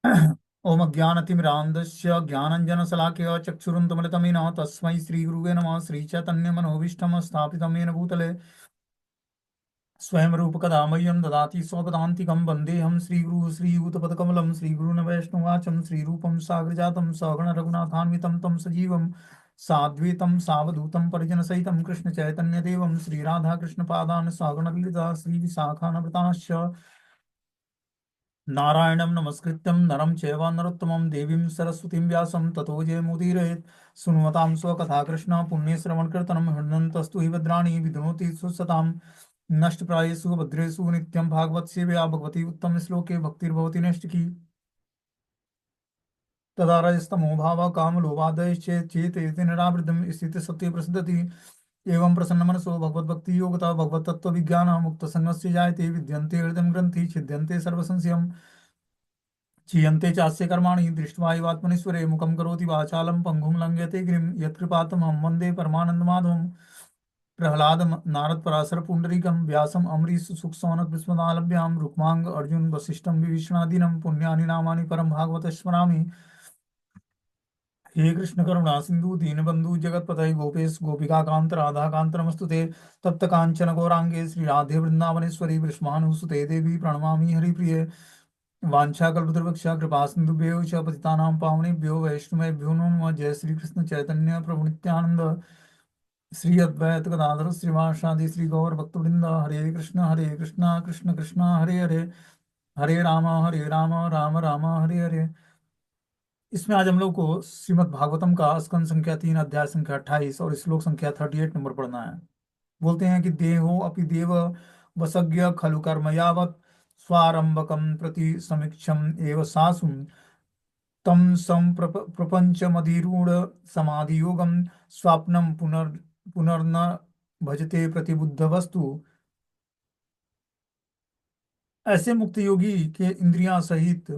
ओम अज्ञानतिमिरान्धस्य ज्ञानञ्जनशलाकया चक्षुरुन्मिलितमेन तस्मै श्रीगुरुवे नमः। श्रीचैतन्यमनोभीष्टं स्थापितं येन भूतले स्वयं रूपकदा मह्यं ददाति स्वपदान्तिकं। वन्देऽहं श्रीगुरुः श्रीयुतपदकमलं श्रीगुरून् वैष्णवाचं श्रीरूपं साग्रजातं सगण रघुनाथान्वितं तं सजीवं साद्वैतं सावधूतं परिजनसहितं कृष्णचैतन्यदेवं श्रीराधाकृष्णपादान् सगण ललिता श्रीविशाखान्विताश्च नारायणं नमस्कृत्यं नरं चैव नरोत्तमं देवीं सरस्वतीं व्यासं ततो जयमुदीरयेत्। शृण्वतां स्वकथा कृष्ण पुण्यश्रवणकीर्तनं हृदन्तस्तु हि भद्राणि विधुनोति सुसतां नष्टप्रायेषु भद्रेषु नित्यं भागवत सेवया भगवती उत्तम श्लोके भक्तिर्भवति नैष्टिकी तदा रजस्तमो भावः कामलोभादयश्चेत् निरावृतं स्थितिः सत्ये प्रसिद्धति। एवं प्रसन्नमनसो भगवद्भक्ति योगता भगवतत्त्वविज्ञान मुक्तसंगस्य जायते विद्यन्ते हृदयं ग्रन्थि छिद्यन्ते सर्वसंशयम् चीयन्ते चास्य कर्माणि दृष्ट्वा एवात्मनीश्वरे मुखं करोति वाचालं पङ्गुं लङ्घयते गिरिं यत्कृपातमहं वन्दे परमानन्दमाधवम्। प्रह्लाद नारद पराशर पुंडरीकं व्यासम् अम्बरीश सुखसौनक विस्मदालभ्यां रुक्मांग अर्जुन वसिष्ठं विभीषणादीनं पुण्यानि नामानि परं भागवत स्मरामि। हे कृष्ण करुणा सिंधु दीनबंधु जगतपते गोपेश गोपिका कांत राधा कांत नमस्तुते। तप्त कांचन गौरांगे श्री राधे वृंदावनेश्वरी वृषभानुसुते देवी प्रणमामि हरिप्रिये। वाञ्छाकल्पतरुवक्षा कृपा सिन्धुभ्यो च पतितानां पावनेभ्यो वैष्णवेभ्यो नमो नमः। जय श्री कृष्ण चैतन्य प्रभु नित्यानंद श्री अद्वैत गदाधर श्रीवासादि श्री गौर भक्तवृंद। हरे कृष्ण कृष्ण कृष्ण हरे हरे, हरे राम राम राम हरे हरे। इसमें आज हम लोग को श्रीमद् भागवतम का स्कंद संख्या 3 अध्याय संख्या 28 और श्लोक संख्या 38 नंबर पढ़ना है। बोलते हैं कि देहो अपि देव वसज्ञ खलु कर्म यावत् स्वारंभकम प्रति समीक्षम एव सासु तम सम प्रपंचमधिरूढ़ समाधि योगम स्वाप्नम पुनर्न भजते प्रतिबुद्ध वस्तु। ऐसे मुक्त योगी के इंद्रियां सहित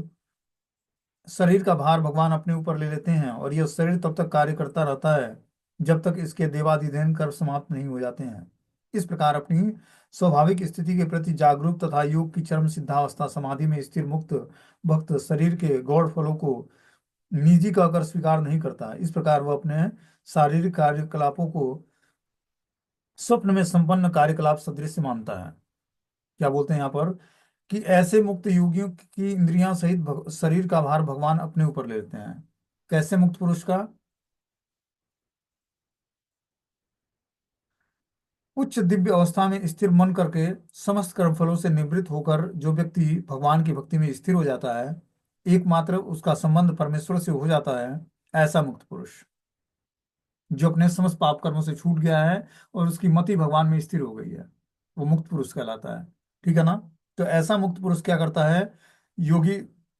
शरीर का भार भगवान अपने ऊपर ले लेते हैं और यह शरीर तब तक कार्य करता रहता है जब तक इसके देवाधिदैन कर्म समाप्त नहीं हो जाते हैं। इस प्रकार अपनी स्वाभाविक स्थिति के प्रति जागरूक तथा योग की चरम सिद्धावस्था समाधि में स्थिर मुक्त भक्त शरीर के गौण फलों को निजी कहकर स्वीकार नहीं करता। इस प्रकार वह अपने शारीरिक कार्यकलापों को स्वप्न में संपन्न कार्यकलाप सदृश मानता है। क्या बोलते हैं यहाँ पर कि ऐसे मुक्त योगियों की इंद्रियां सहित शरीर का भार भगवान अपने ऊपर ले लेते हैं। कैसे मुक्त पुरुष का? उच्च दिव्य अवस्था में स्थिर मन करके समस्त कर्मफलों से निवृत्त होकर जो व्यक्ति भगवान की भक्ति में स्थिर हो जाता है, एकमात्र उसका संबंध परमेश्वर से हो जाता है, ऐसा मुक्त पुरुष जो अपने समस्त पाप कर्मों से छूट गया है और उसकी मति भगवान में स्थिर हो गई है, वो मुक्त पुरुष कहलाता है। ठीक है ना? तो ऐसा मुक्त पुरुष क्या करता है? योगी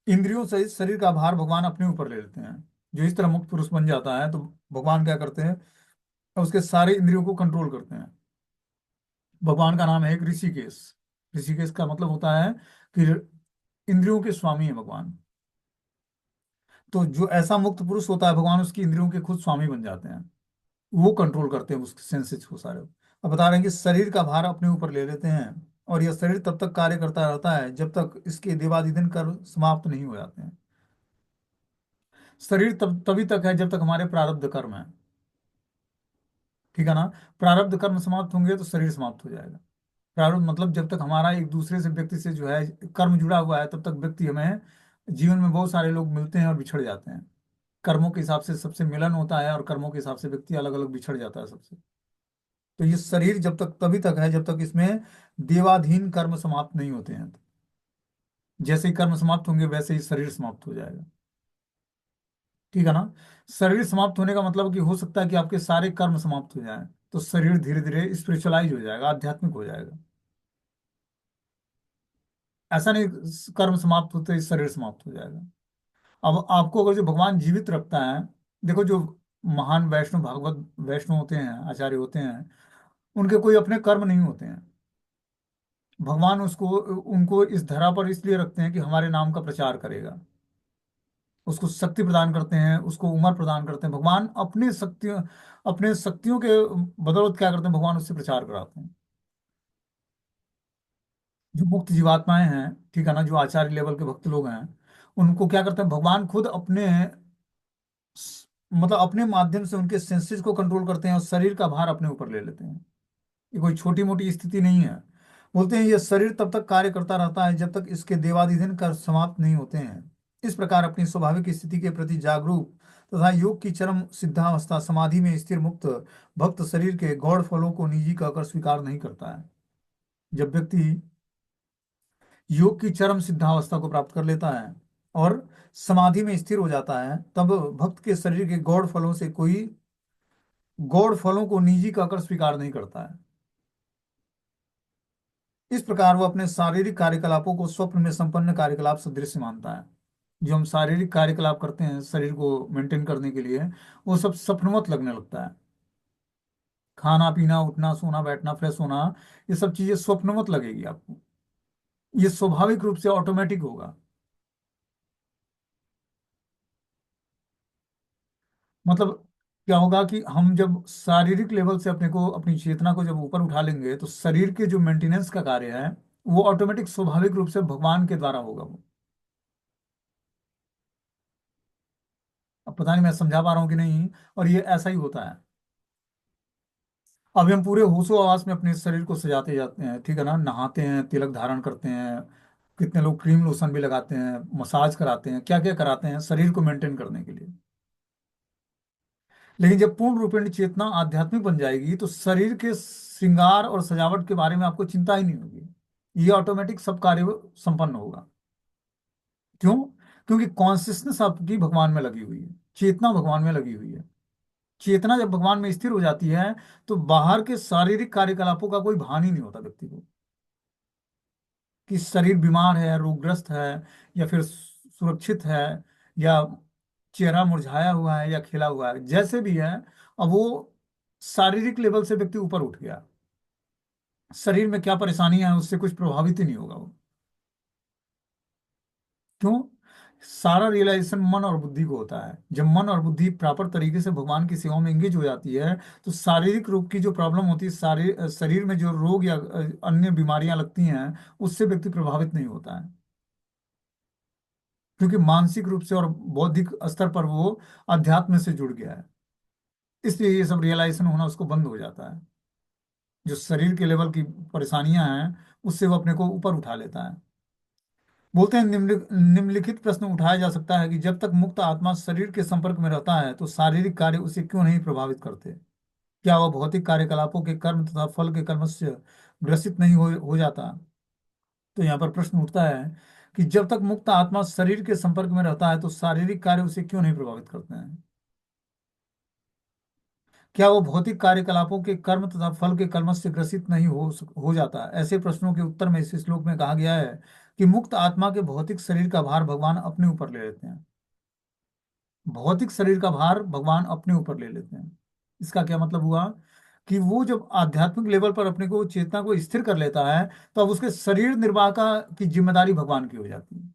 इंद्रियों सहित शरीर का भार भगवान अपने ऊपर ले लेते हैं। जो इस तरह मुक्त पुरुष बन जाता है तो भगवान क्या करते हैं? उसके सारे इंद्रियों को कंट्रोल करते हैं। भगवान का नाम है एक ऋषिकेश। ऋषिकेश का मतलब होता है कि इंद्रियों के स्वामी है भगवान। तो जो ऐसा मुक्त पुरुष होता है भगवान उसकी इंद्रियों के खुद स्वामी बन जाते हैं। वो कंट्रोल करते हैं उसके सेंसेस को सारे। अब बता रहे हैं कि शरीर का भार अपने ऊपर ले लेते हैं और यह शरीर तब तक कार्य करता रहता है जब तक इसके देवादिदिन कर्म समाप्त नहीं हो जाते हैं। शरीर तब तभी तक है जब तक हमारे प्रारब्ध कर्म है। ठीक है ना? प्रारब्ध कर्म समाप्त होंगे तो शरीर समाप्त हो जाएगा। प्रारब्ध मतलब जब तक हमारा एक दूसरे से व्यक्ति से जो है कर्म जुड़ा हुआ है तब तक व्यक्ति हमें जीवन में बहुत सारे लोग मिलते हैं और बिछड़ जाते हैं। कर्मों के हिसाब से सबसे मिलन होता है और कर्मों के हिसाब से व्यक्ति अलग अलग बिछड़ जाता है सबसे। तो ये शरीर जब तक तभी तक है जब तक इसमें देवाधीन कर्म समाप्त नहीं होते हैं। जैसे ही कर्म समाप्त होंगे वैसे ही शरीर समाप्त हो जाएगा। ठीक है ना? शरीर समाप्त होने का मतलब कि हो सकता है कि आपके सारे कर्म समाप्त हो जाएं तो शरीर धीरे धीरे स्पिरिचुअलाइज हो जाएगा, आध्यात्मिक हो जाएगा। ऐसा नहीं कर्म समाप्त होते ही शरीर समाप्त हो जाएगा। अब आपको अगर जो भगवान जीवित रखता है, देखो जो महान वैष्णव भागवत वैष्णव होते हैं, आचार्य होते हैं, उनके कोई अपने कर्म नहीं होते हैं। भगवान उसको उनको इस धरा पर इसलिए रखते हैं कि हमारे नाम का प्रचार करेगा। उसको शक्ति प्रदान करते हैं, उसको उम्र प्रदान करते हैं। भगवान अपने शक्तियों के बदौलत क्या करते हैं? भगवान उससे प्रचार कराते हैं। जो मुक्त जीवात्माएं हैं, ठीक है ना, जो आचार्य लेवल के भक्त लोग हैं, उनको क्या करते हैं, भगवान खुद अपने मतलब अपने माध्यम से उनके सेंसेस को कंट्रोल करते हैं और शरीर का भार अपने ऊपर ले लेते हैं। ये कोई छोटी मोटी स्थिति नहीं है। बोलते हैं ये शरीर तब तक कार्य करता रहता है जब तक इसके देवाधीन कर समाप्त नहीं होते हैं। इस प्रकार अपनी स्वाभाविक स्थिति के प्रति जागरूक तथा योग की चरम सिद्धावस्था समाधि में स्थिर मुक्त भक्त शरीर के गौण फलों को निजी कहकर स्वीकार नहीं करता है। जब व्यक्ति योग की चरम सिद्धावस्था को प्राप्त कर लेता है और समाधि में स्थिर हो जाता है, तब भक्त के शरीर के गौण फलों से कोई गौण फलों को निजी कहकर स्वीकार नहीं करता है। इस प्रकार वो अपने शारीरिक कार्यकलापों को स्वप्न में संपन्न कार्यकलाप सदृश मानता है। जो हम शारीरिक कार्यकलाप करते हैं शरीर को मेंटेन करने के लिए, वो सब स्वप्नवत लगने लगता है। खाना पीना, उठना, सोना, बैठना, फ्रेश होना, ये सब चीजें स्वप्नवत लगेगी आपको। ये स्वाभाविक रूप से ऑटोमेटिक होगा। मतलब क्या होगा कि हम जब शारीरिक लेवल से अपने को, अपनी चेतना को जब ऊपर उठा लेंगे, तो शरीर के जो मेंटेनेंस का कार्य है वो ऑटोमेटिक स्वाभाविक रूप से भगवान के द्वारा होगा वो। अब पता नहीं मैं समझा पा रहा हूँ कि नहीं। और ये ऐसा ही होता है। अभी हम पूरे होशो हवास में अपने शरीर को सजाते जाते हैं, ठीक है ना, नहाते हैं, तिलक धारण करते हैं, कितने लोग क्रीम लोशन भी लगाते हैं, मसाज कराते हैं, क्या क्या कराते हैं शरीर को मेंटेन करने के लिए। लेकिन जब पूर्ण रूपेण चेतना आध्यात्मिक बन जाएगी तो शरीर के श्रृंगार और सजावट के बारे में आपको चिंता ही नहीं होगी। ये ऑटोमेटिक सब कार्य संपन्न होगा। क्यों? क्योंकि कॉन्सियसनेस आपकी भगवान में लगी हुई है, चेतना भगवान में लगी हुई है। चेतना जब भगवान में स्थिर हो जाती है तो बाहर के शारीरिक कार्यकलापों का कोई भान ही नहीं होता व्यक्ति को, कि शरीर बीमार है, रोगग्रस्त है, या फिर सुरक्षित है, या चेहरा मुरझाया हुआ है या खिला हुआ है, जैसे भी है। अब वो शारीरिक लेवल से व्यक्ति ऊपर उठ गया, शरीर में क्या परेशानियां हैं उससे कुछ प्रभावित ही नहीं होगा वो। क्यों? सारा रियलाइजेशन मन और बुद्धि को होता है। जब मन और बुद्धि प्रॉपर तरीके से भगवान की सेवा में एंगेज हो जाती है, तो शारीरिक रूप की जो प्रॉब्लम होती है, शरीर में जो रोग या अन्य बीमारियां लगती हैं, उससे व्यक्ति प्रभावित नहीं होता है। क्योंकि मानसिक रूप से और बौद्धिक स्तर पर वो अध्यात्म से जुड़ गया है। इसलिए ये सब रियलाइजेशन होना उसको बंद हो जाता है। जो शरीर के लेवल की परेशानियां हैं उससे वो अपने को ऊपर उठा लेता है। बोलते हैं निम्नलिखित प्रश्न उठाया जा सकता है कि जब तक मुक्त आत्मा शरीर के संपर्क में रहता है तो शारीरिक कार्य उसे क्यों नहीं प्रभावित करते? क्या वह भौतिक कार्यकलापों के कर्म तथा फल के कर्म से ग्रसित नहीं हो जाता? तो यहाँ पर प्रश्न उठता है कि जब तक मुक्त आत्मा शरीर के संपर्क में रहता है तो शारीरिक कार्य उसे क्यों नहीं प्रभावित करते हैं? क्या वो भौतिक कार्यकलापों के कर्म तथा फल के कर्म से ग्रसित नहीं हो जाता? ऐसे प्रश्नों के उत्तर में इस श्लोक में कहा गया है कि मुक्त आत्मा के भौतिक शरीर का भार भगवान अपने ऊपर ले लेते हैं। भौतिक शरीर का भार भगवान अपने ऊपर ले लेते हैं। इसका क्या मतलब हुआ? कि वो जब आध्यात्मिक लेवल पर अपने को, चेतना को स्थिर कर लेता है, तो अब उसके शरीर निर्वाह का की जिम्मेदारी भगवान की हो जाती है।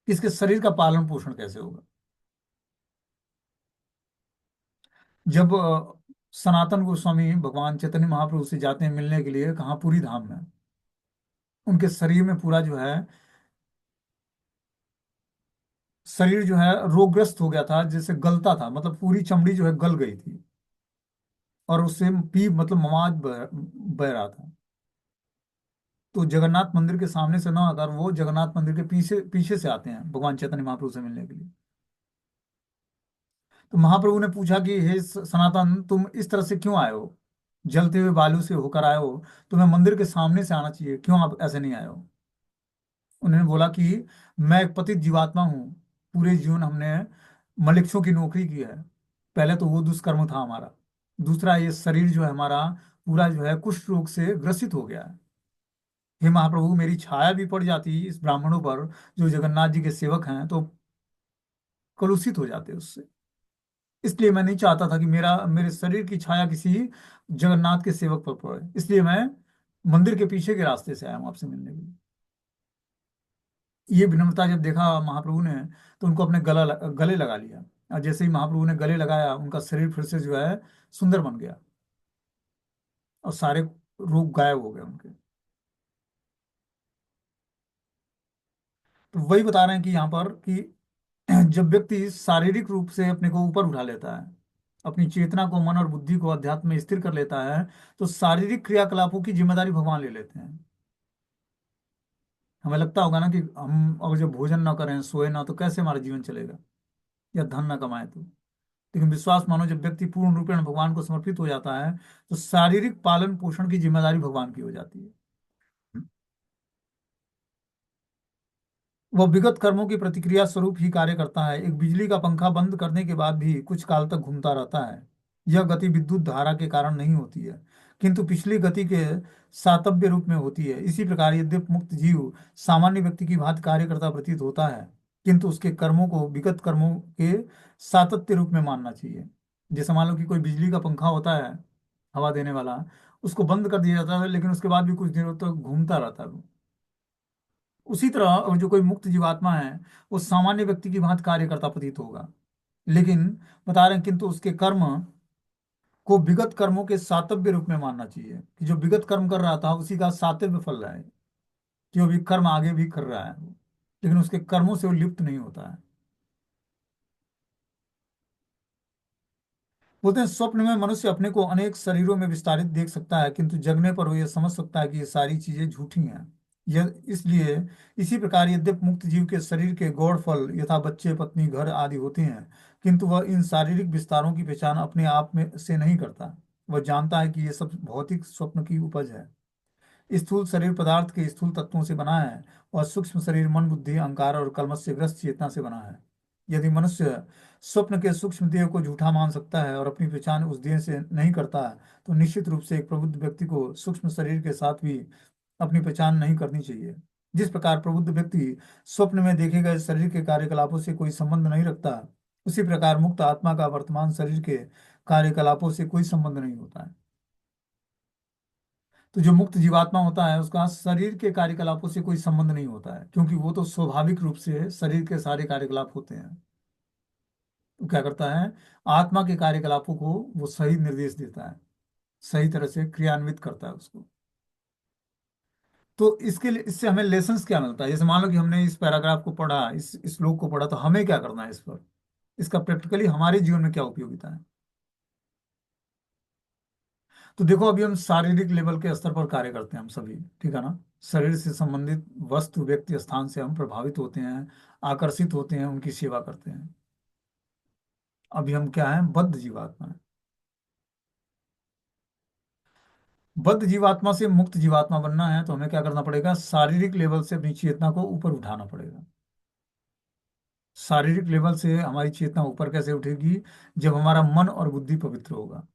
इसके शरीर का पालन पोषण कैसे होगा? जब सनातन गोस्वामी भगवान चैतन्य महाप्रभु से जाते हैं मिलने के लिए, कहाँ, पूरी धाम में, उनके शरीर में पूरा जो है, शरीर जो है रोगग्रस्त हो गया था, जैसे गलता था, मतलब पूरी चमड़ी जो है गल गई थी, और उससे पी मतलब मवाद बह रहा था। तो जगन्नाथ मंदिर के सामने से ना आकर वो जगन्नाथ मंदिर के पीछे पीछे से आते हैं भगवान चैतन्य महाप्रभु से मिलने के लिए। तो महाप्रभु ने पूछा कि हे सनातन, तुम इस तरह से क्यों आए हो? जलते हुए बालू से होकर आए हो, तुम्हें मंदिर के सामने से आना चाहिए, क्यों आप ऐसे नहीं आए हो? उन्होंने बोला कि मैं एक पतित जीवात्मा हूँ, पूरे जीवन हमने मलिक्षों की नौकरी की है। पहले तो वो दुष्कर्म था हमारा, दूसरा ये शरीर जो है हमारा पूरा जो है कुष्ठ रोग से ग्रसित हो गया है। हे महाप्रभु, मेरी छाया भी पड़ जाती इस ब्राह्मणों पर जो जगन्नाथ जी के सेवक हैं, तो कलुषित हो जाते उससे। इसलिए मैं नहीं चाहता था कि मेरे शरीर की छाया किसी जगन्नाथ के सेवक पर पड़े, इसलिए मैं मंदिर के पीछे के रास्ते से आया हूँ आपसे मिलने के लिए। ये विनम्रता जब देखा महाप्रभु ने, तो उनको अपने गले लगा लिया। और जैसे ही महाप्रभु ने गले लगाया, उनका शरीर फिर से जो है सुंदर बन गया, और सारे रोग गायब हो गए उनके। तो वही बता रहे हैं कि यहाँ पर कि जब व्यक्ति शारीरिक रूप से अपने को ऊपर उठा लेता है, अपनी चेतना को, मन और बुद्धि को अध्यात्म में स्थिर कर लेता है, तो शारीरिक क्रियाकलापों की जिम्मेदारी भगवान ले लेते हैं। हमें लगता होगा ना कि हम अगर जब भोजन ना करें, सोए ना, तो कैसे हमारा जीवन चलेगा, या धन ना कमाए तो। लेकिन विश्वास मानो, जब व्यक्ति पूर्ण रूपेण भगवान को समर्पित हो जाता है, तो शारीरिक पालन पोषण की जिम्मेदारी भगवान की हो जाती है। वह विगत कर्मों की प्रतिक्रिया स्वरूप ही कार्य करता है। एक बिजली का पंखा बंद करने के बाद भी कुछ काल तक घूमता रहता है। यह गति विद्युत धारा के कारण नहीं होती है, किंतु पिछली गति के सातव्य रूप में होती है। इसी प्रकार यद्यप मुक्त जीव सामान्य व्यक्ति की भांति कार्य करता प्रतीत होता है, किंतु उसके कर्मों को विगत कर्मों के सातत्य रूप में मानना चाहिए। जैसे मान लो कि कोई बिजली का पंखा होता है, हवा देने वाला, उसको बंद कर दिया जाता है, लेकिन उसके बाद भी कुछ दिनों तक घूमता रहता है वो। उसी तरह और जो कोई मुक्त जीवात्मा है, वो सामान्य व्यक्ति की भांति कार्य करता प्रतीत होगा, लेकिन बता रहे हैं किंतु उसके कर्म को विगत कर्मों के सातव्य रूप में मानना चाहिए, कि जो विगत कर्म कर रहा था उसी का सातव्य फल रहा है, कि वो भी कर्म आगे भी कर रहा है, लेकिन उसके कर्मों से वो लिप्त नहीं होता है। बोलते हैं स्वप्न में मनुष्य अपने को अनेक शरीरों में विस्तारित देख सकता है, किंतु जगने पर वो यह समझ सकता है कि ये सारी चीजें झूठी हैं। यह इसलिए इसी प्रकार यद्यप मुक्त जीव के शरीर के गौण फल यथा बच्चे, पत्नी, घर आदि होते हैं, किंतु वह इन शारीरिक विस्तारों की पहचान अपने आप में से नहीं करता। वह जानता है कि ये सब भौतिक स्वप्न की उपज है। स्थूल शरीर पदार्थ के स्थूल तत्वों से बना है, और सूक्ष्म शरीर मन, बुद्धि, अहंकार और कलमश से ग्रस्त चेतना से बना है। यदि मनुष्य स्वप्न के सूक्ष्म देह को झूठा मान सकता है और अपनी पहचान उस देह से नहीं करता है, तो निश्चित रूप से एक प्रबुद्ध व्यक्ति को सूक्ष्म शरीर के साथ भी अपनी पहचान नहीं करनी चाहिए। जिस प्रकार प्रबुद्ध व्यक्ति स्वप्न में देखे गए शरीर के कार्यकलापों से कोई संबंध नहीं रखता, उसी प्रकार मुक्त आत्मा का वर्तमान शरीर के कार्यकलापों से कोई संबंध नहीं होता है। तो जो मुक्त जीवात्मा होता है, उसका शरीर के कार्यकलापों से कोई संबंध नहीं होता है, क्योंकि वो तो स्वाभाविक रूप से शरीर के सारे कार्यकलाप होते हैं। तो क्या करता है, आत्मा के कार्यकलापों को वो सही निर्देश देता है, सही तरह से क्रियान्वित करता है उसको। तो इसके लिए, इससे हमें लेसन्स क्या मिलता है? जैसे मान लो कि हमने इस पैराग्राफ को पढ़ा, इस श्लोक को पढ़ा, तो हमें क्या करना है इस पर, इसका प्रैक्टिकली हमारे जीवन में क्या उपयोगिता है? तो देखो, अभी हम शारीरिक लेवल के स्तर पर कार्य करते हैं हम सभी, ठीक है ना। शरीर से संबंधित वस्तु, व्यक्ति, स्थान से हम प्रभावित होते हैं, आकर्षित होते हैं, उनकी सेवा करते हैं। अभी हम क्या हैं, बद्ध जीवात्मा है। बद्ध जीवात्मा से मुक्त जीवात्मा बनना है, तो हमें क्या करना पड़ेगा, शारीरिक लेवल से अपनी चेतना को ऊपर उठाना पड़ेगा। शारीरिक लेवल से हमारी चेतना ऊपर कैसे उठेगी? जब हमारा मन और बुद्धि पवित्र होगा।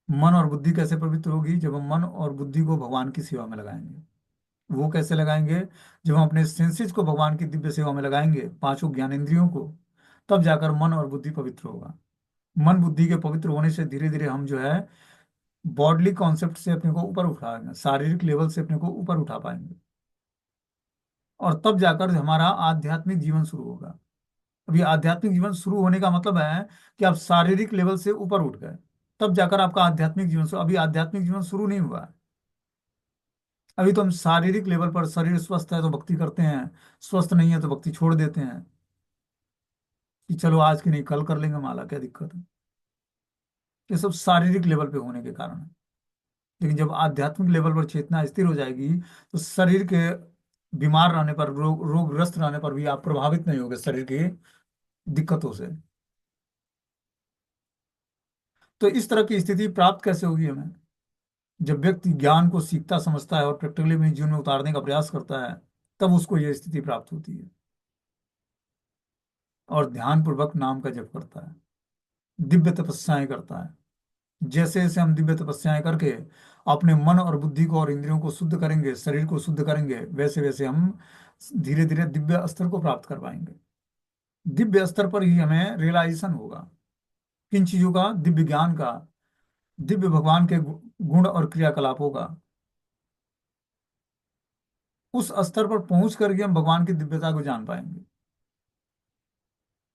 मन और बुद्धि कैसे पवित्र होगी? जब हम मन और बुद्धि को भगवान की सेवा में लगाएंगे। वो कैसे लगाएंगे? जब हम अपने सेंसेस को भगवान की दिव्य सेवा में लगाएंगे, पांचों ज्ञानेंद्रियों को, तब जाकर मन और बुद्धि पवित्र होगा। मन बुद्धि के पवित्र होने से धीरे धीरे हम जो है बॉडली कॉन्सेप्ट से अपने को ऊपर उठाएंगे, शारीरिक लेवल से अपने को ऊपर उठा पाएंगे, और तब जाकर हमारा आध्यात्मिक जीवन शुरू होगा। अभी आध्यात्मिक जीवन शुरू होने का मतलब है कि आप शारीरिक लेवल से ऊपर उठ गए, तब जाकर आपका आध्यात्मिक जीवन शुरू। अभी आध्यात्मिक जीवन शुरू नहीं हुआ है। अभी तो हम शारीरिक लेवल पर, शरीर स्वस्थ है तो भक्ति करते हैं, स्वस्थ नहीं है तो भक्ति छोड़ देते हैं, कि चलो आज की नहीं कल कर लेंगे माला, क्या दिक्कत है। ये सब शारीरिक लेवल पे होने के कारण है। लेकिन जब आध्यात्मिक लेवल पर चेतना स्थिर हो जाएगी, तो शरीर के बीमार रहने पर, रोगग्रस्त रहने पर भी आप प्रभावित नहीं होगे शरीर की दिक्कतों से। तो इस तरह की स्थिति प्राप्त कैसे होगी हमें? जब व्यक्ति ज्ञान को सीखता, समझता है और प्रैक्टिकली अपने जीवन में उतारने का प्रयास करता है, तब उसको यह स्थिति प्राप्त होती है, और ध्यान पूर्वक नाम का जप करता है, दिव्य तपस्याएं करता है। जैसे जैसे हम दिव्य तपस्याएं करके अपने मन और बुद्धि को और इंद्रियों को शुद्ध करेंगे, शरीर को शुद्ध करेंगे, वैसे वैसे हम धीरे धीरे दिव्य स्तर को प्राप्त कर पाएंगे। दिव्य स्तर पर ही हमें रियलाइजेशन होगा किन चीजों का, दिव्य ज्ञान का, दिव्य भगवान के गुण और क्रियाकलापों का। उस स्तर पर पहुंच करके हम भगवान की दिव्यता को जान पाएंगे।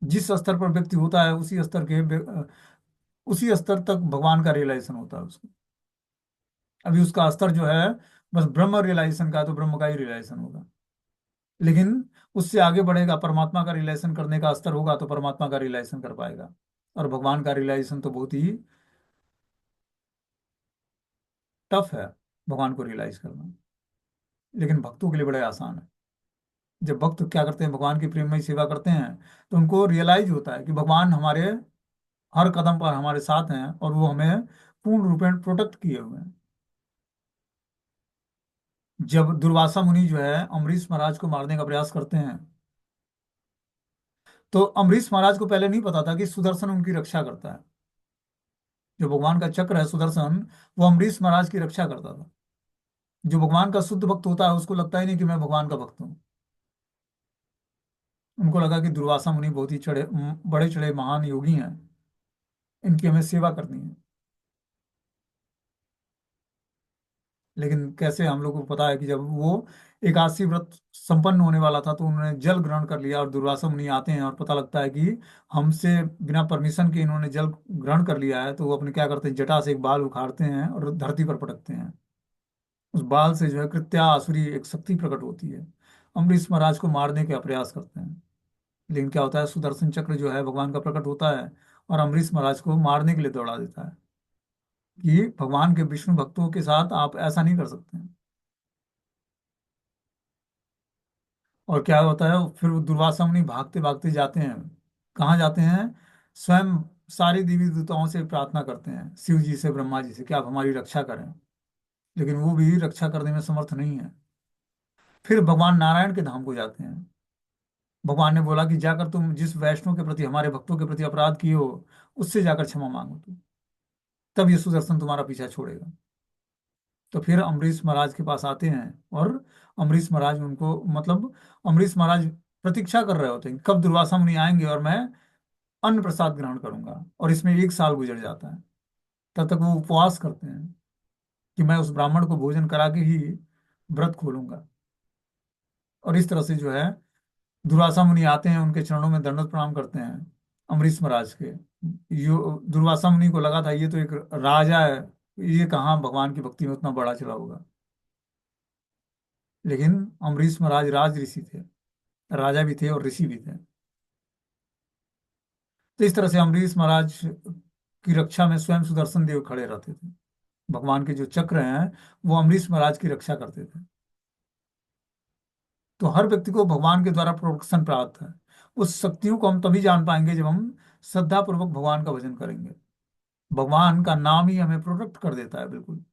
जिस स्तर पर व्यक्ति होता है, उसी स्तर तक भगवान का रियलाइजेशन होता है उसको। अभी उसका स्तर जो है बस ब्रह्म रियलाइजेशन का, तो ब्रह्म का ही रियलाइजेशन होगा। लेकिन उससे आगे बढ़ेगा, परमात्मा का रिलेशन करने का स्तर होगा तो परमात्मा का रिलेशन कर पाएगा। और भगवान का रिलेशन तो बहुत ही टफ है, भगवान को रियलाइज करना। लेकिन भक्तों के लिए बड़े आसान है। जब भक्त क्या करते हैं, भगवान की प्रेममय सेवा करते हैं, तो उनको रियलाइज होता है कि भगवान हमारे हर कदम पर हमारे साथ हैं और वो हमें पूर्ण रूपेण प्रोटेक्ट किए हुए हैं। जब दुर्वासा मुनि जो है अम्बरीश महाराज को मारने का प्रयास करते हैं, तो अम्बरीश महाराज को पहले नहीं पता था कि सुदर्शन उनकी रक्षा करता है। जो भगवान का चक्र है सुदर्शन, वो अम्बरीश महाराज की रक्षा करता था। जो भगवान का शुद्ध भक्त होता है उसको लगता ही नहीं कि मैं भगवान का भक्त हूँ। उनको लगा कि दुर्वासा मुनि बहुत ही बड़े चढ़े महान योगी हैं, इनकी हमें सेवा करनी है। लेकिन कैसे, हम लोग को पता है कि जब वो एकादशी व्रत संपन्न होने वाला था तो उन्होंने जल ग्रहण कर लिया, और दुर्वासा मुनि आते हैं और पता लगता है कि हमसे बिना परमिशन के इन्होंने जल ग्रहण कर लिया है, तो वो अपने क्या करते हैं, जटा से एक बाल उखाड़ते हैं और धरती पर पटकते हैं। उस बाल से जो है कृत्या आसुरी एक शक्ति प्रकट होती है। अम्बरीश महाराज को मारने का प्रयास करते हैं। लेकिन क्या होता है, सुदर्शन चक्र जो है भगवान का प्रकट होता है और अम्बरीश महाराज को मारने के लिए दौड़ा देता है कि भगवान के विष्णु भक्तों के साथ आप ऐसा नहीं कर सकते हैं। और क्या होता है, फिर वो दुर्वासा मुनि भागते भागते जाते हैं। कहाँ जाते हैं? स्वयं सारी देवी देवताओं से प्रार्थना करते हैं, शिव जी से, ब्रह्मा जी से, कि आप हमारी रक्षा करें। लेकिन वो भी रक्षा करने में समर्थ नहीं है। फिर भगवान नारायण के धाम को जाते हैं। भगवान ने बोला कि जाकर तुम जिस वैष्णव के प्रति, हमारे भक्तों के प्रति अपराध किए हो, उससे जाकर क्षमा मांगो तुम, तब ये सुदर्शन तुम्हारा पीछा छोड़ेगा। तो फिर अम्बरीश महाराज के पास आते हैं, और अम्बरीश महाराज उनको, मतलब अम्बरीश महाराज प्रतीक्षा कर रहे होते हैं कब दुर्वासा मुनि आएंगे और मैं अन्न प्रसाद ग्रहण करूंगा। और इसमें एक साल गुजर जाता है। तब तक वो उपवास करते हैं कि मैं उस ब्राह्मण को भोजन करा के ही व्रत खोलूंगा। और इस तरह से जो है दुर्वासा मुनि आते हैं, उनके चरणों में दंडवत प्रणाम करते हैं अम्बरीश महाराज के। दुर्वासा मुनि को लगा था ये तो एक राजा है, ये कहाँ भगवान की भक्ति में उतना बड़ा चला होगा। लेकिन अम्बरीश महाराज राज ऋषि थे, राजा भी थे और ऋषि भी थे। तो इस तरह से अम्बरीश महाराज की रक्षा में स्वयं सुदर्शन देव खड़े रहते थे। भगवान के जो चक्र हैं वो अम्बरीश महाराज की रक्षा करते थे। तो हर व्यक्ति को भगवान के द्वारा प्रोटेक्शन प्राप्त है। उस शक्तियों को हम तभी जान पाएंगे जब हम श्रद्धा पूर्वक भगवान का भजन करेंगे। भगवान का नाम ही हमें प्रोटेक्ट कर देता है, बिल्कुल।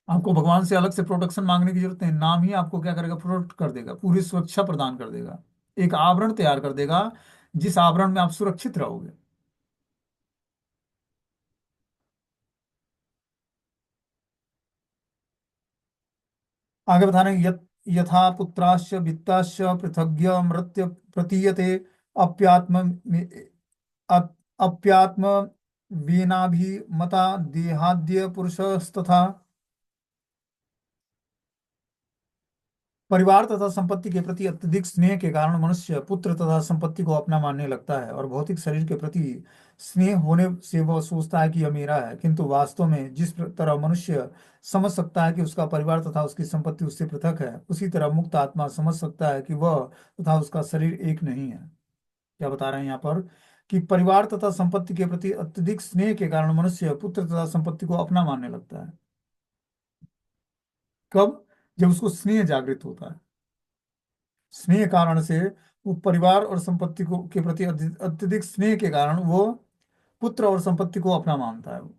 आपको भगवान से अलग से प्रोटेक्शन मांगने की जरूरत नहीं, नाम ही आपको क्या करेगा, प्रोटेक्ट कर देगा, पूरी सुरक्षा प्रदान कर देगा। एक आवरण तैयार कर देगा जिस आवरण में आप सुरक्षित रहोगे। आगे बता रहे हैं, यथा पुत्राश्च वित्ताश्च पृथग्य मृत्य प्रतीयते अप्यात्म अप- अप्यात्म वीनाभिमता देहाद्य पुरुषस्तथा। परिवार तथा संपत्ति के प्रति अत्यधिक स्नेह के कारण मनुष्य पुत्र तथा संपत्ति को अपना मानने लगता है, और भौतिक शरीर के प्रति स्नेह होने से वह सोचता है कि यह मेरा है। किंतु वास्तव में जिस तरह मनुष्य समझ सकता है कि उसका परिवार तथा उसकी संपत्ति उससे पृथक है, उसी तरह मुक्त आत्मा समझ सकता है कि वह तथा उसका शरीर एक नहीं है। क्या बता रहे हैं यहाँ पर, कि परिवार तथा संपत्ति के प्रति अत्यधिक स्नेह के कारण मनुष्य पुत्र तथा संपत्ति को अपना मानने लगता है। कब? जब उसको स्नेह जागृत होता है। स्नेह कारण से वो परिवार और संपत्ति को के प्रति अत्यधिक स्नेह के कारण वो पुत्र और संपत्ति को अपना मानता है। वो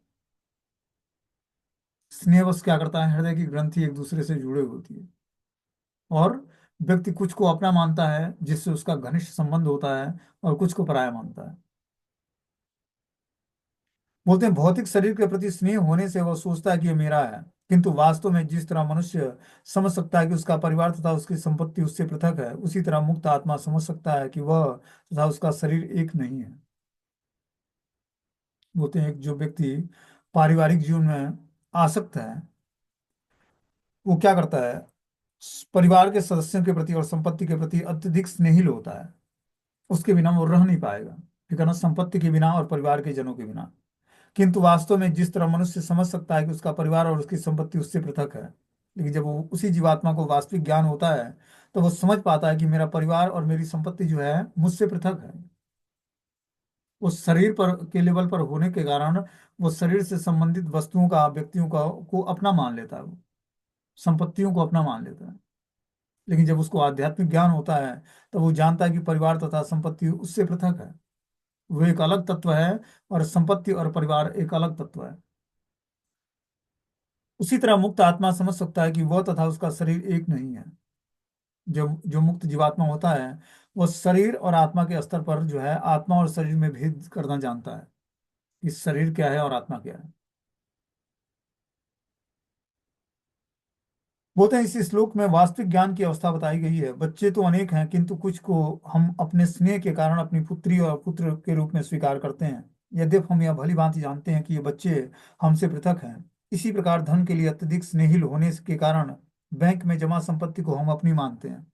स्नेहवश क्या करता है, हृदय की ग्रंथि एक दूसरे से जुड़े होती है, और व्यक्ति कुछ को अपना मानता है जिससे उसका घनिष्ठ संबंध होता है, और कुछ को पराया मानता है। बोलते हैं भौतिक शरीर के प्रति स्नेह होने से वह सोचता है कि ये मेरा है। किंतु वास्तव में जिस तरह मनुष्य समझ सकता है कि उसका परिवार तथा उसकी संपत्ति उससे पृथक है, उसी तरह मुक्त आत्मा समझ सकता है कि वह तथा उसका शरीर एक नहीं है। बोलते हैं जो व्यक्ति पारिवारिक जीवन में आसक्त है, वो क्या करता है, परिवार के सदस्यों के प्रति और संपत्ति के प्रति अत्यधिक स्नेहिल होता है। उसके बिना वो रह नहीं पाएगा, ठीक है ना, संपत्ति के बिना और परिवार के जनों के बिना। किंतु वास्तव में जिस तरह मनुष्य समझ सकता है कि उसका परिवार और उसकी संपत्ति उससे पृथक है, लेकिन जब वो उसी जीवात्मा को वास्तविक ज्ञान होता है तो वो समझ पाता है कि मेरा परिवार और मेरी संपत्ति जो है मुझसे पृथक है। वो शरीर पर के लेवल पर होने के कारण वो शरीर से संबंधित वस्तुओं का, व्यक्तियों का को अपना मान लेता है, वो संपत्तियों को अपना मान लेता है। लेकिन जब उसको आध्यात्मिक ज्ञान होता है तो वो जानता है कि परिवार तथा संपत्ति उससे पृथक है, वो एक अलग तत्व है, और संपत्ति और परिवार एक अलग तत्व है। उसी तरह मुक्त आत्मा समझ सकता है कि वह तथा उसका शरीर एक नहीं है। जो जो मुक्त जीवात्मा होता है वो शरीर और आत्मा के स्तर पर जो है आत्मा और शरीर में भेद करना जानता है कि शरीर क्या है और आत्मा क्या है। बोलते हैं इस श्लोक में वास्तविक ज्ञान की अवस्था बताई गई है। बच्चे तो अनेक हैं किंतु कुछ को हम अपने स्नेह के कारण अपनी पुत्री और पुत्र के रूप में स्वीकार करते हैं। यद्यपि हम यह भली भांति जानते हैं कि ये बच्चे हमसे पृथक हैं। इसी प्रकार धन के लिए अत्यधिक स्नेहिल होने के कारण बैंक में जमा संपत्ति को हम अपनी मानते हैं।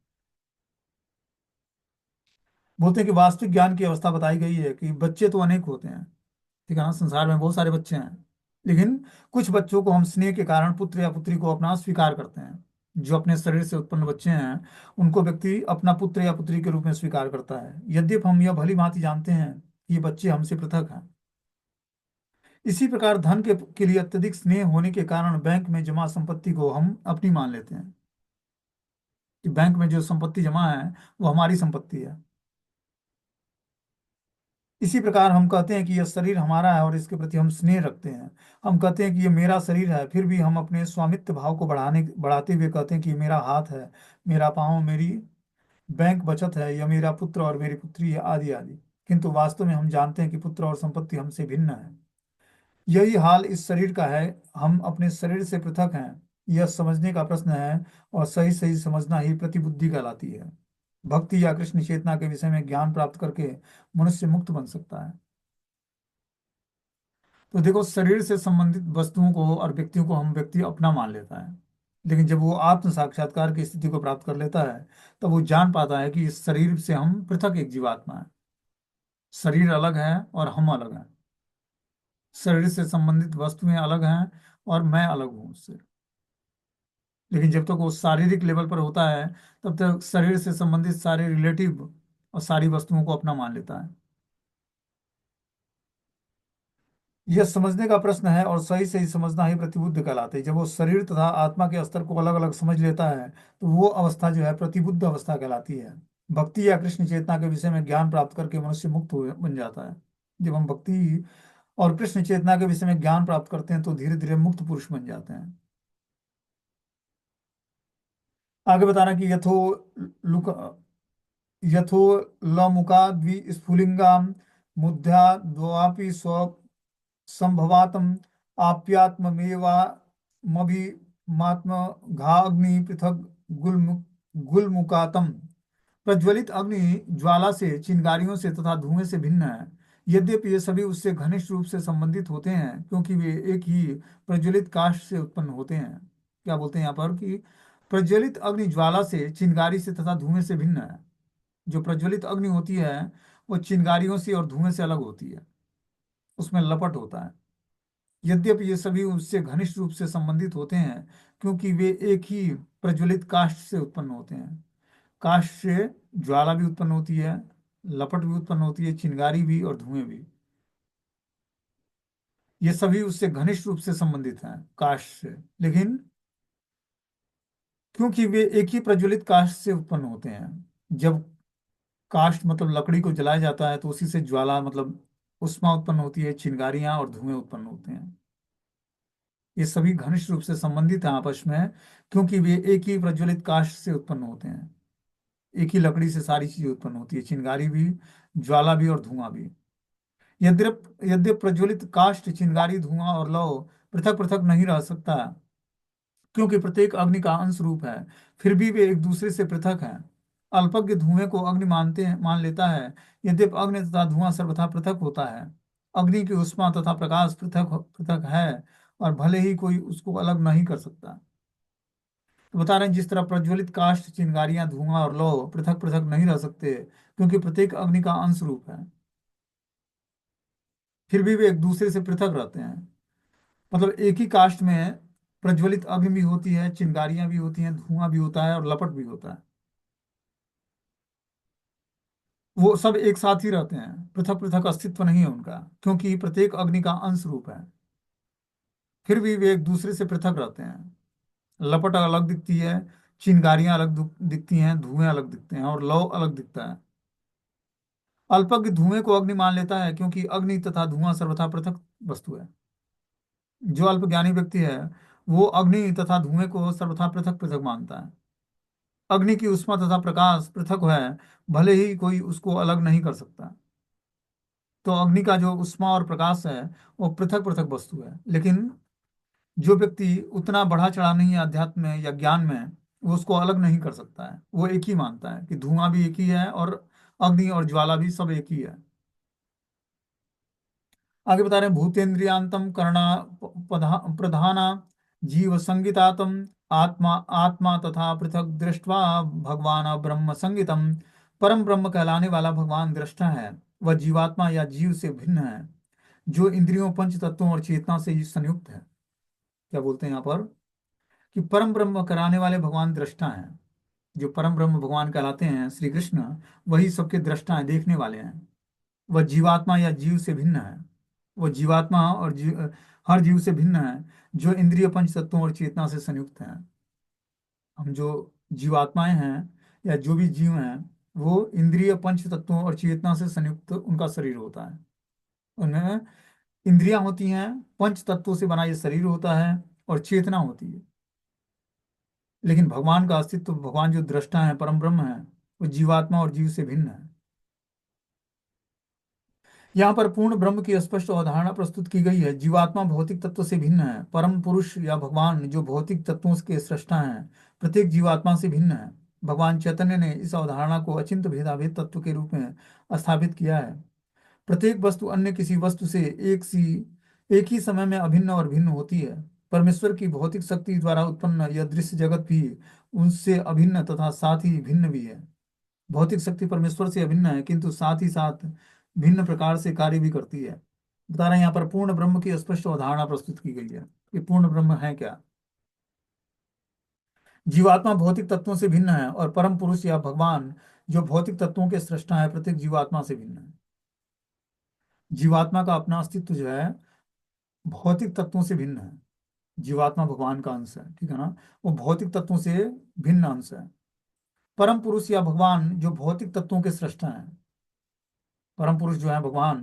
बोलते हैं कि वास्तविक ज्ञान की अवस्था बताई गई है कि बच्चे तो अनेक होते हैं, ठीक है ना, संसार में बहुत सारे बच्चे हैं, लेकिन कुछ बच्चों को हम स्नेह के कारण पुत्र या पुत्री को अपना स्वीकार करते हैं। जो अपने शरीर से उत्पन्न बच्चे हैं उनको व्यक्ति अपना पुत्र या पुत्री के रूप में स्वीकार करता है, यद्यपि हम यह भली भांति जानते हैं कि ये बच्चे हमसे पृथक हैं। इसी प्रकार धन के लिए अत्यधिक स्नेह होने के कारण बैंक में जमा संपत्ति को हम अपनी मान लेते हैं, कि बैंक में जो संपत्ति जमा है वो हमारी संपत्ति है। इसी प्रकार हम कहते हैं कि यह शरीर हमारा है और इसके प्रति हम स्नेह रखते हैं। हम कहते हैं कि ये मेरा शरीर है, फिर भी हम अपने स्वामित्व भाव को बढ़ाते हुए कहते हैं कि ये मेरा हाथ है, मेरा पाँव, मेरी बैंक बचत है, यह मेरा पुत्र और मेरी पुत्री है, आदि आदि। किंतु वास्तव में हम जानते हैं कि पुत्र और संपत्ति हमसे भिन्न है। यही हाल इस शरीर का है। हम अपने शरीर से पृथक हैं, यह समझने का प्रश्न है, और सही सही समझना ही प्रतिबुद्धि कहलाती है। भक्ति या कृष्ण चेतना के विषय में ज्ञान प्राप्त करके मनुष्य मुक्त बन सकता है। तो देखो, शरीर से संबंधित वस्तुओं को और व्यक्तियों को हम व्यक्ति अपना मान लेता है, लेकिन जब वो आत्म साक्षात्कार की स्थिति को प्राप्त कर लेता है तब वो जान पाता है कि इस शरीर से हम पृथक एक जीवात्मा है। शरीर अलग है और हम अलग हैं। शरीर से संबंधित वस्तुएं अलग हैं और मैं अलग हूँ उससे। लेकिन जब तक वो शारीरिक लेवल पर होता है तब तक शरीर से संबंधित सारे रिलेटिव और सारी वस्तुओं को अपना मान लेता है। यह समझने का प्रश्न है, और सही सही समझना ही प्रतिबुद्ध कहलाते हैं। जब वो शरीर तथा आत्मा के स्तर को अलग अलग समझ लेता है तो वो अवस्था जो है प्रतिबुद्ध अवस्था कहलाती है। भक्ति या कृष्ण चेतना के विषय में ज्ञान प्राप्त करके मनुष्य मुक्त हो बन जाता है। जब हम भक्ति और कृष्ण चेतना के विषय में ज्ञान प्राप्त करते हैं तो धीरे धीरे मुक्त पुरुष बन जाते हैं। आगे बताना कि लुक यथो लमुका द्विस्फुलिंगा मुद्रा द्वापि स्व संभवातम आप्यात्ममेवामभिमात्म घाग्नि पृथक गुलमुकातम। प्रज्वलित अग्नि ज्वाला से, चिंगारियों से तथा धुएं से भिन्न है। यद्यपि ये सभी उससे घनिष्ठ रूप से संबंधित होते हैं क्योंकि वे एक ही प्रज्वलित काष्ठ से उत्पन्न होते हैं। क्या बोलते हैं यहाँ पर कि प्रज्वलित अग्नि ज्वाला से, चिंगारी से तथा धुएं से भिन्न है। जो प्रज्वलित अग्नि होती है वो चिंगारियों से और धुएं से अलग होती है, उसमें लपट होता है। यद्यपि ये सभी उससे घनिष्ठ रूप से संबंधित होते हैं क्योंकि वे एक ही प्रज्वलित काष्ठ से उत्पन्न होते हैं। काष्ठ से ज्वाला भी उत्पन्न होती है, लपट भी उत्पन्न होती है, चिंगारी भी और धुएं भी। ये सभी उससे घनिष्ठ रूप से संबंधित हैं काष्ठ से, लेकिन क्योंकि वे एक ही प्रज्वलित काष्ठ से उत्पन्न होते हैं। जब काष्ठ मतलब लकड़ी को जलाया जाता है तो उसी से ज्वाला मतलब उष्मा उत्पन्न होती है, चिंगारियां और धुएं उत्पन्न होते हैं। ये सभी घनिष्ठ रूप से संबंधित हैं आपस में क्योंकि वे एक ही प्रज्वलित काष्ठ से उत्पन्न होते हैं। एक ही लकड़ी से सारी चीजें उत्पन्न होती है, चिंगारी भी, ज्वाला भी और धुआं भी। यद्यप प्रज्वलित काष्ठ, चिंगारी, धुआं और लौ पृथक पृथक नहीं रह सकता क्योंकि प्रत्येक अग्नि का अंश रूप है, फिर भी वे एक दूसरे से पृथक हैं। अल्पज्ञ धुएं को अग्नि मान लेता है, यद्यपि अग्नि तथा धुआं सर्वथा पृथक होता है। अग्नि की उष्मा तथा प्रकाश पृथक पृथक है और भले ही कोई उसको अलग नहीं कर सकता। तो बता रहे हैं जिस तरह प्रज्वलित काष्ठ, चिंगारियां, धुआं और लौ पृथक पृथक नहीं रह सकते क्योंकि प्रत्येक अग्नि का अंश रूप है, फिर भी वे एक दूसरे से पृथक रहते हैं। मतलब एक ही काष्ठ में प्रज्वलित अग्नि भी होती है, चिंगारियां भी होती हैं, धुआं भी होता है और लपट भी होता है। वो सब एक साथ ही रहते हैं, पृथक पृथक अस्तित्व नहीं है उनका, क्योंकि प्रत्येक अग्नि का अंश रूप है। फिर भी वे एक दूसरे से पृथक रहते हैं। लपट अलग दिखती है, चिंगारियां अलग दिखती हैं, धुएं अलग दिखते हैं और लौ अलग दिखता है। अल्पज्ञ धुएं को अग्नि मान लेता है, क्योंकि अग्नि तथा धुआं सर्वथा पृथक वस्तु है। जो अल्प ज्ञानी व्यक्ति है, वो अग्नि तथा धुएं को सर्वथा पृथक पृथक मानता है। अग्नि की उष्मा तथा प्रकाश पृथक है, भले ही कोई उसको अलग नहीं कर सकता। तो अग्नि का जो उष्मा और प्रकाश है, वो पृथक पृथक वस्तु है। लेकिन जो व्यक्ति उतना बढ़ा चढ़ा नहीं है अध्यात्म में या ज्ञान में, वो उसको अलग नहीं कर सकता है। वो एक ही मानता है कि धुआं भी एक ही है और अग्नि और ज्वाला भी सब एक ही है। आगे बता रहे हैं, भूतेन्द्रियांतम कर्णा प्रधाना जीव संगितातम आत्मा आत्मा तथा पृथक दृष्टवा भगवान ब्रह्म संगितम। परम ब्रह्म कहलाने वाला भगवान दृष्टा है। वह जीवात्मा या जीव से भिन्न है, जो इंद्रियों, पंच तत्वों और चेतना से संयुक्त है। क्या बोलते हैं यहाँ पर, कि परम ब्रह्म कराने वाले भगवान दृष्टा हैं। जो परम ब्रह्म भगवान कहलाते हैं श्री कृष्ण, वही सबके दृष्टा हैं, देखने वाले हैं। वह जीवात्मा या जीव से भिन्न है। वो जीवात्मा और हर जीव से भिन्न है, जो इंद्रिय, पंच तत्वों और चेतना से संयुक्त है। हम जो जीवात्माएं हैं या जो भी जीव हैं, वो इंद्रिय, पंच तत्वों और चेतना से संयुक्त उनका शरीर होता है। उनमें इंद्रियां होती हैं, पंच तत्वों से बना ये शरीर होता है और चेतना होती है। लेकिन भगवान का अस्तित्व, भगवान जो दृष्टा है, परम ब्रह्म है, वो जीवात्मा और जीव से भिन्न है। यहाँ पर पूर्ण ब्रह्म की स्पष्ट अवधारणा प्रस्तुत की गई है। जीवात्मा भौतिक तत्व से भिन्न है। परम पुरुष या भगवान जो भौतिक तत्वों के सृष्टा हैं, प्रत्येक जीवात्मा से भिन्न है। भगवान चैतन्य ने इस अवधारणा को अचिंत्य भेदाभेद तत्व के रूप में स्थापित किया है। प्रत्येक वस्तु अन्य किसी वस्तु से एक ही समय में अभिन्न और भिन्न होती है। परमेश्वर की भौतिक शक्ति द्वारा उत्पन्न यह दृश्य जगत भी उनसे अभिन्न तथा साथ ही भिन्न भी है। भौतिक शक्ति परमेश्वर से अभिन्न है, किंतु साथ ही साथ भिन्न प्रकार से कार्य भी करती है। बता रहे हैं यहाँ पर पूर्ण ब्रह्म की स्पष्ट अवधारणा प्रस्तुत की गई है कि पूर्ण ब्रह्म है क्या। जीवात्मा भौतिक तत्वों से भिन्न है और परम पुरुष या भगवान जो भौतिक तत्वों के सृष्टा है, प्रत्येक जीवात्मा से भिन्न है। जीवात्मा का अपना अस्तित्व जो है, भौतिक तत्वों से भिन्न है। जीवात्मा भगवान का अंश है, ठीक है ना। वो भौतिक तत्वों से भिन्न अंश है। परम पुरुष या भगवान जो भौतिक तत्वों के सृष्टा है। परम पुरुष जो है भगवान,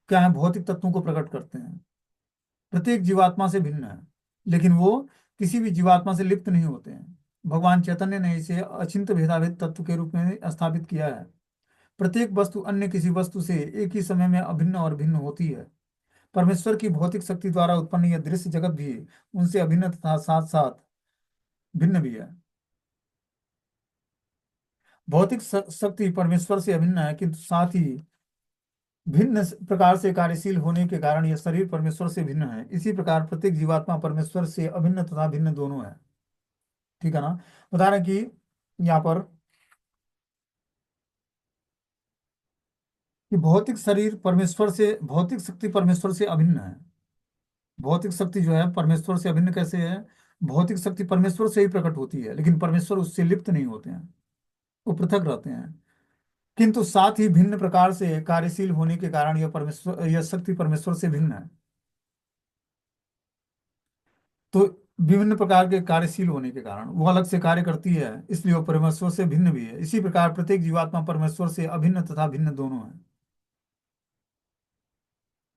क्या है, भौतिक तत्वों को प्रकट करते हैं। प्रत्येक जीवात्मा से भिन्न है, लेकिन वो किसी भी जीवात्मा से लिप्त नहीं होते हैं। भगवान चैतन्य ने इसे अचिंत्य भेदाभेद तत्व के रूप में स्थापित किया है। प्रत्येक वस्तु अन्य किसी वस्तु से एक ही समय में अभिन्न और भिन्न होती है। परमेश्वर की भौतिक शक्ति द्वारा उत्पन्न यह दृश्य जगत भी उनसे अभिन्न तथा साथ साथ भिन्न भी है। भौतिक शक्ति परमेश्वर से अभिन्न है, किंतु साथ ही भिन्न प्रकार से कार्यशील होने के कारण यह शरीर परमेश्वर से भिन्न है। इसी प्रकार प्रत्येक जीवात्मा परमेश्वर से अभिन्न तथा भिन्न दोनों है। ठीक है ना। बता रहे हैं कि यहाँ पर कि भौतिक शक्ति परमेश्वर से अभिन्न है। भौतिक शक्ति जो है परमेश्वर से अभिन्न कैसे है। भौतिक शक्ति परमेश्वर से ही प्रकट होती है, लेकिन परमेश्वर उससे लिप्त नहीं होते हैं, वो पृथक रहते हैं। किंतु साथ ही भिन्न प्रकार से कार्यशील होने के कारण यह शक्ति परमेश्वर से भिन्न है। तो विभिन्न प्रकार के कार्यशील होने के कारण वो अलग से कार्य करती है, इसलिए वो परमेश्वर से भिन्न भी है। इसी प्रकार प्रत्येक जीवात्मा परमेश्वर से अभिन्न तथा भिन्न दोनों है।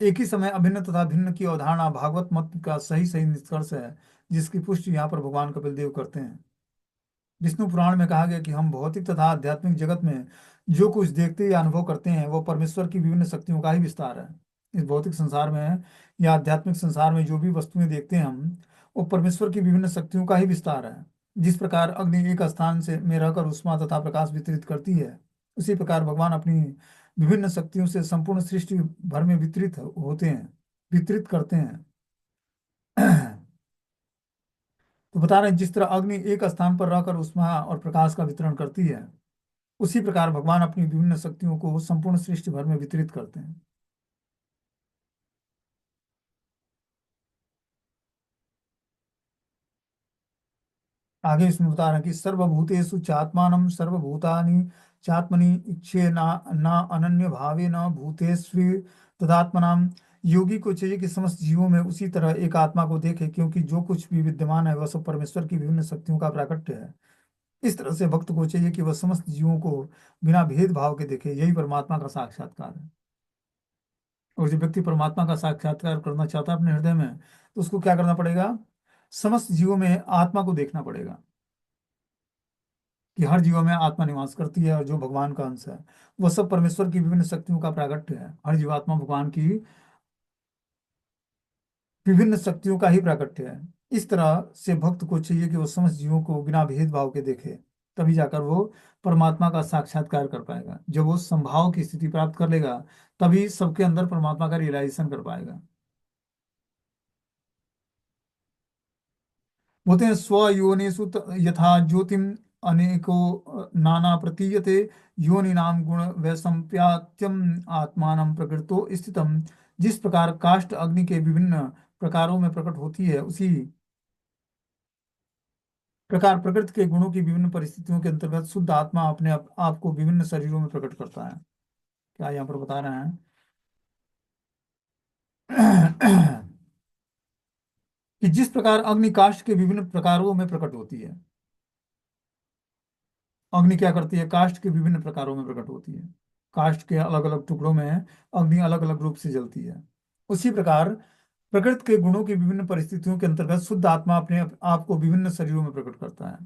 एक ही समय अभिन्न तथा भिन्न की अवधारणा भागवत मत का सही सही निष्कर्ष है, जिसकी पुष्टि यहाँ पर भगवान कपिल देव करते हैं। विष्णु पुराण में कहा गया कि हम भौतिक तथा आध्यात्मिक जगत में जो कुछ देखते या अनुभव करते हैं, वो परमेश्वर की विभिन्न शक्तियों का ही विस्तार है। इस भौतिक संसार में या आध्यात्मिक संसार में जो भी वस्तुएं देखते हैं हम, वो परमेश्वर की विभिन्न शक्तियों का ही विस्तार है। जिस प्रकार अग्नि एक स्थान से में रहकर उष्मा तथा प्रकाश वितरित करती है, उसी प्रकार भगवान अपनी विभिन्न शक्तियों से संपूर्ण सृष्टि भर में वितरित करते हैं। तो बता रहे हैं, जिस तरह अग्नि एक स्थान पर रहकर उष्मा और प्रकाश का वितरण करती है, उसी प्रकार भगवान अपनी विभिन्न शक्तियों को संपूर्ण सृष्टि भर में वितरित करते हैं। आगे इसमें बता रहे हैं कि सर्वभूतेषु चात्मानं सर्वभूतानि चात्मनि इच्छे ना ना अनन्य भावे न भूतेष्वि तदात्मनाम। योगी को चाहिए कि समस्त जीवों में उसी तरह एक आत्मा को देखे, क्योंकि जो कुछ भी विद्यमान है वह सब परमेश्वर की विभिन्न शक्तियों का प्राकट्य है। इस तरह से भक्त को चाहिए कि वह समस्त जीवों को बिना भेदभाव के देखे, यही परमात्मा का साक्षात्कार है। और जो व्यक्ति परमात्मा का साक्षात्कार करना चाहता है अपने हृदय में, तो उसको क्या करना पड़ेगा? समस्त जीवों में आत्मा को देखना पड़ेगा, कि हर जीव में आत्मा निवास करती है और जो भगवान का अंश है वह सब परमेश्वर की विभिन्न शक्तियों का प्राकट्य है। हर जीवात्मा भगवान की विभिन्न शक्तियों का ही प्राकट्य है। इस तरह से भक्त को चाहिए कि वो समस्त जीवों को बिना भेदभाव के देखे, तभी जाकर वो परमात्मा का साक्षात्कार कर पाएगा। जब वो संभाव की स्थिति प्राप्त कर लेगा, तभी सबके अंदर परमात्मा का रियलाइजेशन कर पाएगा। बोलते हैं स्वयोनिषु यथा ज्योतिम अनेको नाना प्रतीयते योनिनाम गुण वैसंप्यात्यम आत्मानं प्रकृतो स्थितम। जिस प्रकार काष्ठ अग्नि के विभिन्न प्रकारों में प्रकट होती है, उसी प्रकार प्रकृति के गुणों की विभिन्न परिस्थितियों के अंतर्गत शुद्ध आत्मा अपने आप को विभिन्न शरीरों में प्रकट करता है। क्या यहाँ पर बता रहे हैं? कि जिस प्रकार अग्नि काष्ठ के विभिन्न प्रकारों में प्रकट होती है, अग्नि क्या करती है? काष्ठ के विभिन्न प्रकारों में प्रकट होती है। काष्ठ के अलग अलग टुकड़ों में अग्नि अलग अलग रूप से जलती है। उसी प्रकार प्रकृति के गुणों की विभिन्न परिस्थितियों के अंतर्गत शुद्ध आत्मा अपने आप को विभिन्न शरीरों में प्रकट करता है।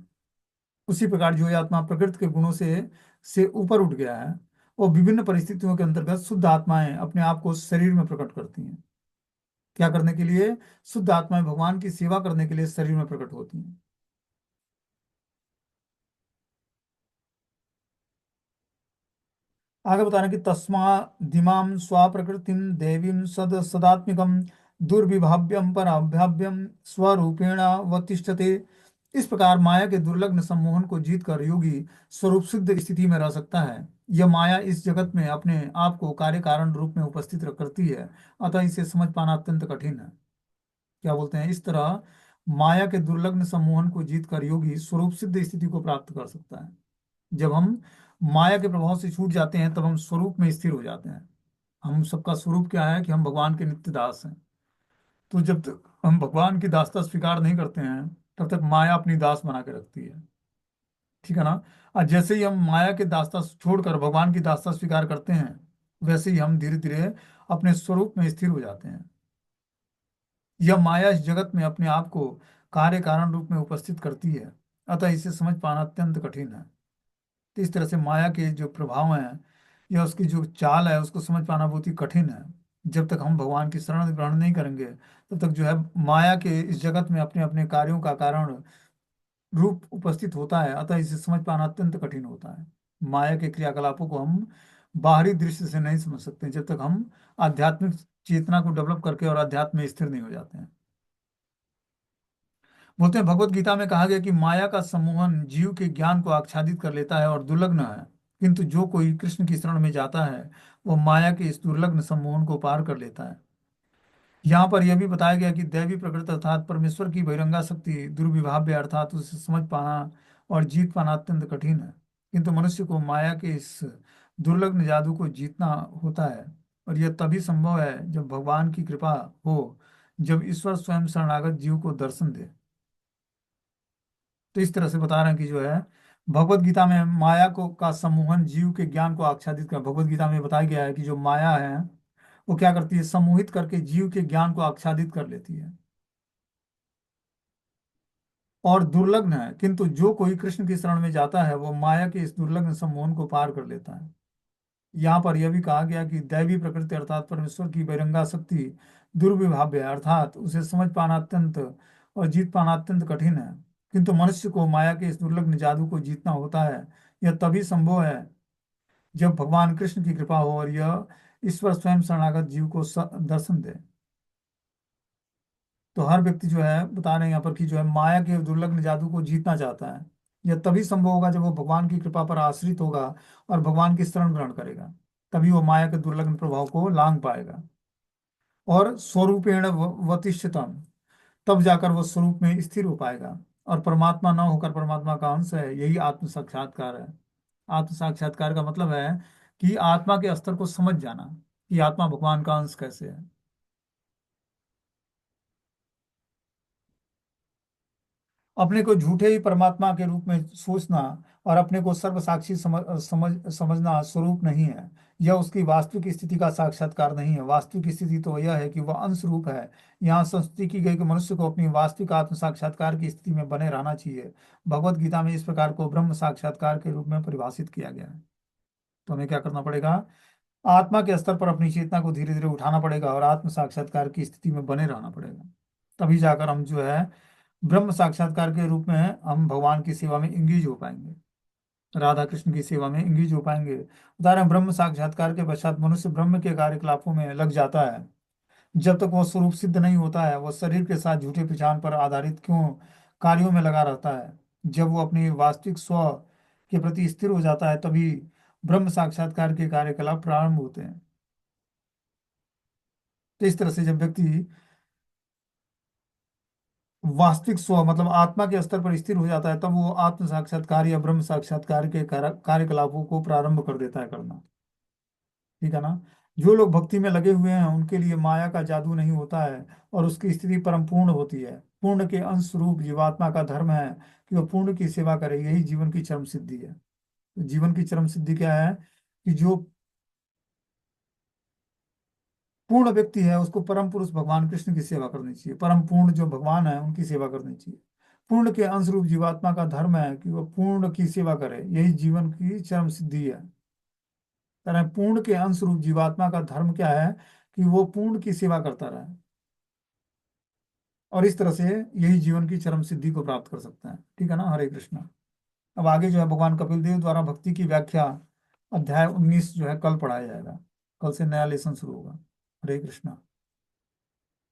उसी प्रकार जो ये आत्मा प्रकृति के गुणों से ऊपर उठ गया है, वो विभिन्न परिस्थितियों के अंतर्गत शुद्ध आत्माएं अपने आप को शरीर में प्रकट करती हैं। क्या करने के लिए? शुद्ध आत्माएं भगवान की सेवा करने के लिए शरीर में प्रकट होती हैं। आगे बता रहे हैं कि तस्मा दिमाम स्वाप्रकृतिम देवीम सदात्मिकम दुर्विभाव्यम पर अभ्याव्यम स्वरूपेण वतिष्ठते। इस प्रकार माया के दुर्लग्न सम्मोहन को जीत कर योगी स्वरूप सिद्ध स्थिति में रह सकता है। यह माया इस जगत में अपने आप को कार्य कारण रूप में उपस्थित करती है, अतः इसे समझ पाना अत्यंत कठिन है। क्या बोलते हैं? इस तरह माया के दुर्लग्न सम्मोहन को जीत कर योगी स्वरूप सिद्ध स्थिति को प्राप्त कर सकता है। जब हम माया के प्रभाव से छूट जाते हैं, तब हम स्वरूप में स्थिर हो जाते हैं। हम सबका स्वरूप क्या है? कि हम भगवान के नित्य दास हैं। तो जब तक हम भगवान की दासता स्वीकार नहीं करते हैं, तब तक माया अपनी दास बना के रखती है। ठीक है ना? और जैसे ही हम माया के दासता छोड़कर भगवान की दासता स्वीकार करते हैं, वैसे ही हम धीरे धीरे अपने स्वरूप में स्थिर हो जाते हैं। यह माया इस जगत में अपने आप को कार्य कारण रूप में उपस्थित करती है, अतः इसे समझ पाना अत्यंत कठिन है। तो इस तरह से माया के जो प्रभाव हैं या उसकी जो चाल है, उसको समझ पाना बहुत ही कठिन है। जब तक हम भगवान की शरण ग्रहण नहीं करेंगे, तब तक जो है माया के इस जगत में अपने अपने कार्यों का कारण रूप उपस्थित होता है, अतः इसे समझ पाना अत्यंत कठिन होता है। माया के क्रियाकलापों को हम बाहरी दृष्टि से नहीं समझ सकते, जब तक हम आध्यात्मिक चेतना को डेवलप करके और अध्यात्म में स्थिर नहीं हो जाते हैं। बोलते हैं भगवत गीता में कहा गया कि माया का सम्मोहन जीव के ज्ञान को आच्छादित कर लेता है और दुर्लग्न है, किंतु जो कोई कृष्ण की शरण में जाता है, वो माया के इस दुर्लग्न सम्मोहन को पार कर लेता है। यहाँ पर यह भी बताया गया कि दैवी प्रकृति अर्थात परमेश्वर की बहिरंगा शक्ति दुर्विभाव्य अर्थात उसे समझ पाना और जीत पाना अत्यंत कठिन है, किंतु मनुष्य को माया के इस दुर्लग्न जादू को जीतना होता है। और यह तभी संभव है जब भगवान की कृपा हो, जब ईश्वर स्वयं शरणागत जीव को दर्शन दे। तो इस तरह से बता रहे हैं कि जो है भगवत गीता में माया को का सम्मोहन जीव के ज्ञान को आच्छादित कर, भगवत गीता में बताया गया है कि जो माया है वो क्या करती है? सम्मोहित करके जीव के ज्ञान को आच्छादित कर लेती है और दुर्लग्न है, किंतु जो कोई कृष्ण की शरण में जाता है, वो माया के इस दुर्लग्न सम्मोहन को पार कर लेता है। यहाँ पर यह भी कहा गया कि दैवी प्रकृति अर्थात परमेश्वर की बहिरंगा शक्ति दुर्विभाव्य है, अर्थात उसे समझ पाना अत्यंत और जीत पाना अत्यंत कठिन है, किंतु मनुष्य को माया के इस दुर्लग्न जादू को जीतना होता है। यह तभी संभव है जब भगवान कृष्ण की कृपा हो और यह ईश्वर स्वयं शरणागत जीव को दर्शन दे। तो हर व्यक्ति जो है बता रहे हैं यहाँ पर कि जो है माया के दुर्लग्न जादू को जीतना चाहता है, यह तभी संभव होगा जब वो भगवान की कृपा पर आश्रित होगा और भगवान की शरण ग्रहण करेगा। तभी वो माया के दुर्लग्न प्रभाव को लांग पाएगा और स्वरूपेण वतिष्ठतम, तब जाकर वो स्वरूप में स्थिर हो पाएगा। और परमात्मा न होकर परमात्मा का अंश है, यही आत्म साक्षात्कार है। आत्म साक्षात्कार का मतलब है कि आत्मा के स्तर को समझ जाना कि आत्मा भगवान का अंश कैसे है। अपने को झूठे ही परमात्मा के रूप में सोचना और अपने को सर्वसाक्षी समझना स्वरूप नहीं है। यह उसकी वास्तविक स्थिति का साक्षात्कार नहीं है। वास्तविक स्थिति तो यह है कि वह अंश रूप है। यहाँ संस्तुति की गई कि मनुष्य को अपनी वास्तविक आत्म साक्षात्कार की स्थिति में बने रहना चाहिए। भगवत गीता में इस प्रकार को ब्रह्म साक्षात्कार के रूप में परिभाषित किया गया है। तो हमें क्या करना पड़ेगा? आत्मा के स्तर पर अपनी चेतना को धीरे धीरे उठाना पड़ेगा और आत्म साक्षात्कार की स्थिति में बने रहना पड़ेगा। तभी जाकर हम जो है ब्रह्म साक्षात्कार के रूप में हम भगवान की सेवा में इंगेज हो पाएंगे, राधा कृष्ण की सेवा में इंगेज हो पाएंगे। उदाहरण, ब्रह्म साक्षात्कार के पश्चात मनुष्य ब्रह्म के कार्यकलापों में लग जाता है। जब तक वह स्वरूप सिद्ध नहीं होता है, वह शरीर के साथ झूठे पहचान पर आधारित क्यों कार्यों में लगा रहता है। जब वो अपनी वास्तविक स्व के प्रति स्थिर हो जाता है, तभी ब्रह्म साक्षात्कार के कार्यकलाप प्रारंभ होते हैं। तो इस तरह से जब व्यक्ति वास्तविक स्व मतलब आत्मा के स्तर पर स्थिर हो जाता है, तब वो आत्म साक्षात्कार या ब्रह्म साक्षात्कार के कार्यकलापों को प्रारंभ कर देता है करना। ठीक है ना? जो लोग भक्ति में लगे हुए हैं उनके लिए माया का जादू नहीं होता है और उसकी स्थिति परम पूर्ण होती है। पूर्ण के अंश रूप जीवात्मा का धर्म है कि वह पूर्ण की सेवा करे, यही जीवन की चरम सिद्धि है। तो जीवन की चरम सिद्धि क्या है? कि जो पूर्ण व्यक्ति है उसको परम पुरुष भगवान कृष्ण की सेवा करनी चाहिए। परम पूर्ण जो भगवान है उनकी सेवा करनी चाहिए। पूर्ण के अंश रूप जीवात्मा का धर्म है कि वह पूर्ण की सेवा करे, यही जीवन की चरम सिद्धि है। तरह पूर्ण के अंश रूप जीवात्मा का धर्म क्या है? कि वो पूर्ण की सेवा करता रहे, और इस तरह से यही जीवन की चरम सिद्धि को प्राप्त कर सकता है। ठीक है ना? हरे कृष्णा। अब आगे जो है भगवान कपिल देव द्वारा भक्ति की व्याख्या, अध्याय 19 जो है कल पढ़ाया जाएगा। कल से नया लेसन शुरू होगा। हरे कृष्णा।